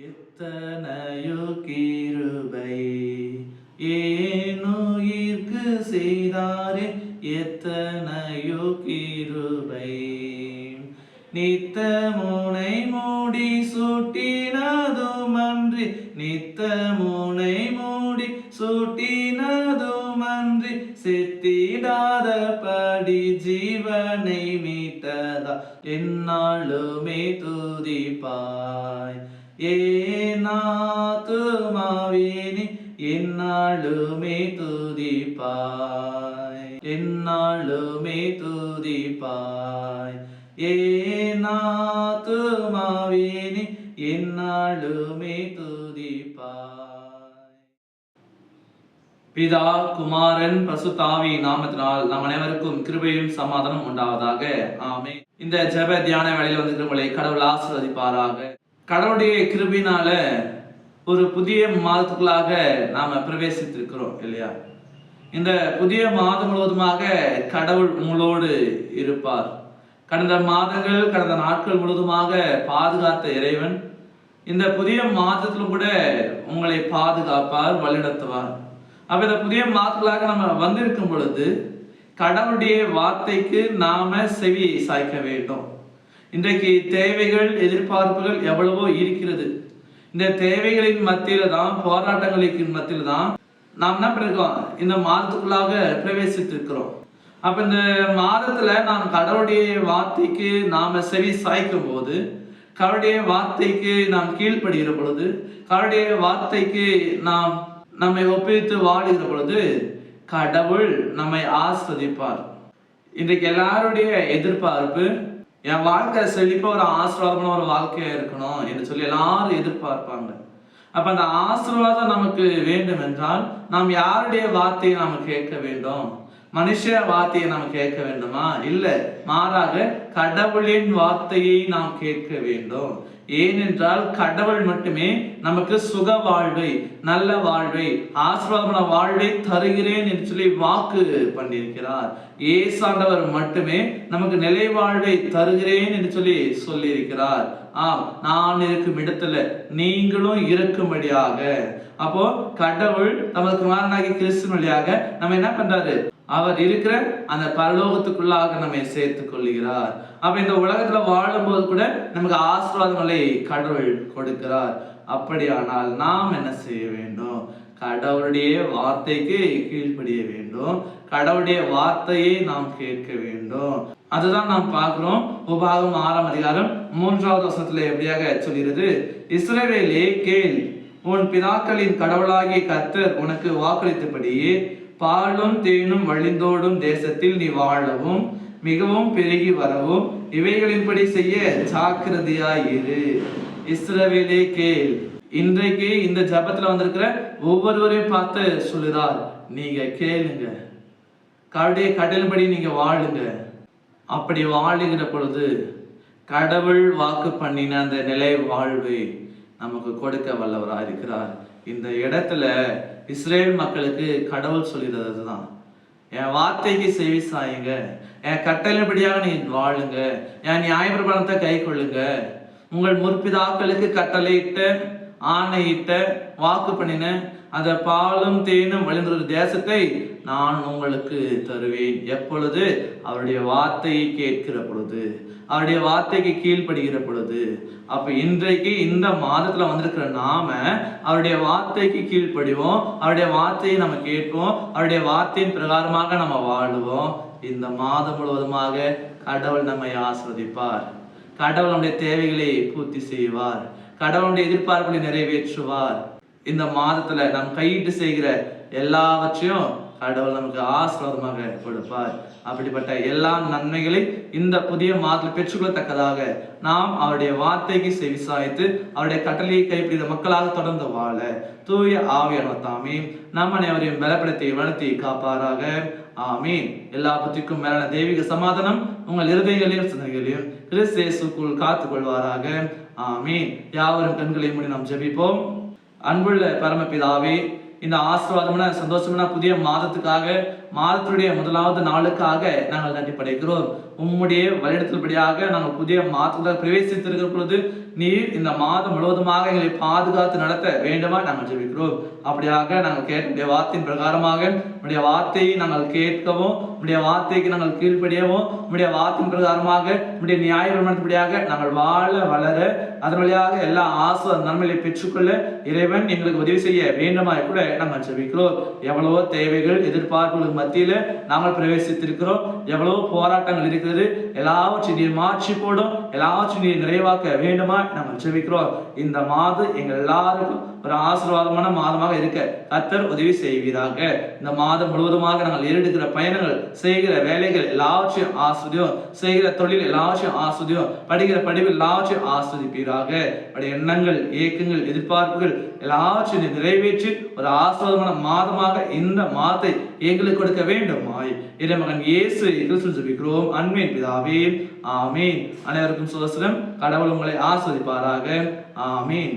எத்தனையோ கிருபை ஏனுயிர்க்கு செய்தாரே, எத்தனையோ கிருபை. நித்த முனை மூடி சூட்டினதுமன்றி, நித்த முனை மூடி சூட்டினதுமன்றி, செத்திடாதபடி ஜீவனை மீட்டதா என்னாலுமே துதிப்பாய். ஏனாத்துமாவினி என்னாலுமே துதிப்பாய், என்னாலுமே துதிப்பாய். ஏனாத்துமாவினி என்னாலுமே துதிப்பாய். பிதா, குமாரன், பரிசுத்தாவி நாமத்தினால் நம் அனைவருக்கும் கிருபையும் சமாதானம் உண்டாவதாக. ஆமென். இந்த ஜெப தியான வேளையில் வந்து உங்களை கடவுள் ஆசீர்வதிப்பாராக. கடவுளுடைய கிருபையினால ஒரு புதிய மாதத்துக்குள்ளாக நாம பிரவேசித்திருக்கிறோம் இல்லையா? இந்த புதிய மாதம் முழுவதுமாக கடவுள் உங்களோடு இருப்பார். கடந்த மாதங்கள், கடந்த நாட்கள் முழுவதுமாக பாதுகாத்த இறைவன் இந்த புதிய மாதத்திலும் கூட உங்களை பாதுகாப்பார், வழிநடத்துவார். அப்ப இந்த புதிய மாதத்துக்குள்ளாக நம்ம வந்திருக்கும் பொழுது கடவுளுடைய வார்த்தைக்கு நாம செவி சாய்க்க வேண்டும். இன்றைக்கு தேவைகள், எதிர்பார்ப்புகள் எவ்வளவோ இருக்கிறது. இந்த தேவைகளின் மத்தியில தான், போராட்டங்களுக்கு மத்தியில தான் நாம் என்ன பண்ணிருக்கோம், இந்த மாதத்துக்குள்ளாக பிரவேசித்திருக்கிறோம். அப்ப இந்த மாதத்துல நாம் கடவுளுடைய வார்த்தைக்கு நாம செவி சாய்க்கும் போது, கடவுளுடைய வார்த்தைக்கு நாம் கீழ்ப்படுகிற பொழுது, கடவுளுடைய வார்த்தைக்கு நாம் நம்மை ஒப்பித்து வாழுகிற பொழுது கடவுள் நம்மை ஆஸ்வதிப்பார். இன்றைக்கு எல்லாருடைய எதிர்பார்ப்பு, என் வாழ்க்கை செழிப்பா ஒரு ஆசீர்வாதமான ஒரு வாழ்க்கையா இருக்கணும் என்று சொல்லி எல்லாரும் எதிர்பார்ப்பாங்க. அப்ப அந்த ஆசீர்வாதம் நமக்கு வேண்டும் என்றால் நாம் யாருடைய வார்த்தையை நாம கேட்க வேண்டும்? மனுஷ வார்த்தையை நாம் கேட்க வேண்டுமா? இல்லை, மாறாக கடவுளின் வார்த்தையை நாம் கேட்க வேண்டும். ஏனென்றால் கடவுள் மட்டுமே நமக்கு சுக வாழ்வை, நல்ல வாழ்வை, ஆசீர்வாதமான வாழ்வை தருகிறேன் என்று சொல்லி வாக்கு பண்ணியிருக்கிறார். ஏசாண்டவர் மட்டுமே நமக்கு நிலை வாழ்வை தருகிறேன் என்று சொல்லி இருக்கிறார். ஆம், நான் இருக்கும் இடத்துல நீங்களும் இருக்கும்படியாக. அப்போ கடவுள் நமக்கு குமாரனாகிய கிறிஸ்து வழியாக நம்ம என்ன பண்றாரு? அவர் இருக்கிற அந்த பரலோகத்துக்குள்ளாக நம்மை சேர்த்துக் கொள்கிறார். அப்ப இந்த உலகத்துல வாழும்போது கூட நமக்கு ஆசீர்வாதங்களை கடவுள் கொடுக்கிறார். அப்படியானால் நாம் என்ன செய்ய வேண்டும்? கடவுளுடைய வார்த்தைக்கு கீழ்ப்படிய வேண்டும். கடவுளுடைய வார்த்தையை நாம் கேட்க வேண்டும். அதுதான் நாம் பார்க்கிறோம். உபாகமம் 6ஆம் அதிகாரம் 3வது வசனத்துல எப்படியாக சொல்கிறது? இஸ்ரவேலே கேள், உன் பிதாக்களின் கடவுளாகிய கர்த்தர் உனக்கு வாக்களித்தபடியே பாலும் தேனும் வழிந்தோடும் தேசத்தில் நீ வாழவும் மிகவும் பெருகி வரவும் இவைகளின்படி செய்ய ஜாக்கிரதையாயிரு. இஸ்ரவேலே கேள். இன்றைக்கு இந்த ஜபத்துல வந்திருக்கிற ஒவ்வொருவரையும் பார்த்து சொல்லுறார், நீங்க கேளுங்க, கடவுளுடைய கட்டளைப்படி நீங்க வாழுங்க. அப்படி வாழுகிற பொழுது கடவுள் வாக்கு பண்ணின அந்த நிலை வாழ்வை நமக்கு கொடுக்க வல்லவராக இருக்கிறார். இந்த இடத்துல இஸ்ரேல் மக்களுக்கு கடவுள் சொல்கிறது தான், என் வார்த்தைக்கு செவி சாயுங்க, என் கட்டளைப்படியாக நீ வாழுங்க, என் நியாயப்பிரமாணத்தை கை கொள்ளுங்க. உங்கள் முற்பிதாக்களுக்கு கட்டளையிட்ட, ஆணையிட்ட, வாக்கு பண்ணின அந்த பாலும் தேனும் வழிந்த தேசத்தை நான் உங்களுக்கு தருவேன். எப்பொழுது? அவருடைய வார்த்தையை கேட்கிற பொழுது, அவருடைய வார்த்தைக்கு கீழ்ப்படுகிற பொழுது. அப்ப இன்றைக்கு இந்த மாதத்துல வந்திருக்கிற நாம அவருடைய வார்த்தைக்கு கீழ்ப்படிவோம், அவருடைய வார்த்தையை நம்ம கேட்போம், அவருடைய வார்த்தையின் பிரகாரமாக நம்ம வாழுவோம். இந்த மாதம் முழுவதுமாக கடவுள் நம்மை ஆசீர்வதிப்பார். கடவுள் நம்முடைய தேவைகளை பூர்த்தி செய்வார். கடவுளுடைய எதிர்பார்ப்புகளை நிறைவேற்றுவார். இந்த மாதத்துல நாம் கையிட்டு செய்கிற எல்லாவற்றையும் கடவுள் நமக்கு ஆசீர்வாதமாக கொடுப்பார். அப்படிப்பட்ட எல்லா நன்மைகளை இந்த புதிய மாதத்தில் பெற்றுக்கொள்ளத்தக்கதாக நாம் அவருடைய வார்த்தைக்கு செவிசாய்த்து அவருடைய கட்டளையை கைப்பிடித்த மக்களாக தொடர்ந்து வாழ தூய ஆவியானவர் தாமே நம் அனைவரையும் பலப்படுத்தி வளர்த்தி காப்பாராக. ஆமீன். எல்லா புத்திக்கும் மேலான தெய்வீக சமாதானம் உங்கள் இருதயங்களையும் சிந்தனைகளையும் கிறிஸ்து இயேசுவுக்குள் காத்துக் கொள்வாராக. ஆமீன். யாவரும் கண்களை மூடி நாம் ஜெபிப்போம். அன்புள்ள பரமபிதாவே, இந்த ஆசீர்வாதமான சந்தோஷமான புதிய மாதத்துக்காக மாதத்துடைய முதலாவது நாளுக்காக நாங்கள் நன்றி படைக்கிறோம். உம்முடைய வழிநடத்தல்படியாக நாங்கள் புதிய மாதத்தில் பிரவேசித்திருக்கிற பொழுது நீர் இந்த மாதம் முழுவதுமாக எங்களை பாதுகாத்து நடத்த வேண்டுமா நாங்கள் ஜெபிக்கிறோம். அப்படியாக நாங்கள் கேட்ட வார்த்தையின் பிரகாரமாக உடைய வார்த்தையை நாங்கள் கேட்கவும், உடைய வார்த்தைக்கு நாங்கள் கீழ்ப்படியவும், உடைய வார்த்தையின் பிரகாரமாக உடைய நியாய பிரமாணத்தின்படியாக நாங்கள் வாழ வளர, அதன் வழியாக எல்லா நன்மைகளை பெற்றுக்கொள்ள இறைவன் எங்களுக்கு உதவி செய்ய வேண்டுமாய் கூட நாங்கள் ஜெபிக்கிறோம். எவ்வளவோ தேவைகள் எதிர்பார்ப்புகளுக்கு மத்தியில நாங்கள் பிரவேசித்திருக்கிறோம். எவ்வளவோ போராட்டங்கள் இருக்கிறது. எல்லாவற்றையும் நீர் மாற்றி போடும், எல்லாவற்றையும் நீர் நிறைவாக்க வேண்டுமா நாங்கள் ஜெபிக்கிறோம். இந்த மாதம் எங்கள் எல்லாருக்கும் ஒரு ஆசீர்வாதமான மாதமாக இருக்க கர்த்தர் உதவி செய்வீராக. இந்த மாதம் முழுவதுமாக நாங்கள் ஏறெடுக்கிற பயணங்கள், செய்கிற வேலைகள் எல்லாவற்றையும் ஆஸ்வதியும், செய்கிற தொழில் எல்லாவற்றையும் ஆஸ்வதியும், படிக்கிற படிப்பு எல்லாவற்றையும் ஆஸ்வதிப்பீராக. அப்படி எண்ணங்கள், ஏக்கங்கள், எதிர்பார்ப்புகள் எல்லாவற்றையும் நிறைவேற்றி ஒரு ஆசீர்வாதமான மாதமாக இந்த மாதத்தை எங்களுக்கு கொடுக்க வேண்டுமாய் இறைமகன் இயேசு கிறிஸ்துவின் ஜெபிக்கிறோம் அன்பின் பிதாவே, ஆமீன். அனைவருக்கும் சுதந்திரம். கடவுள் உங்களை ஆசீர்வதிப்பாராக. ஆமீன்.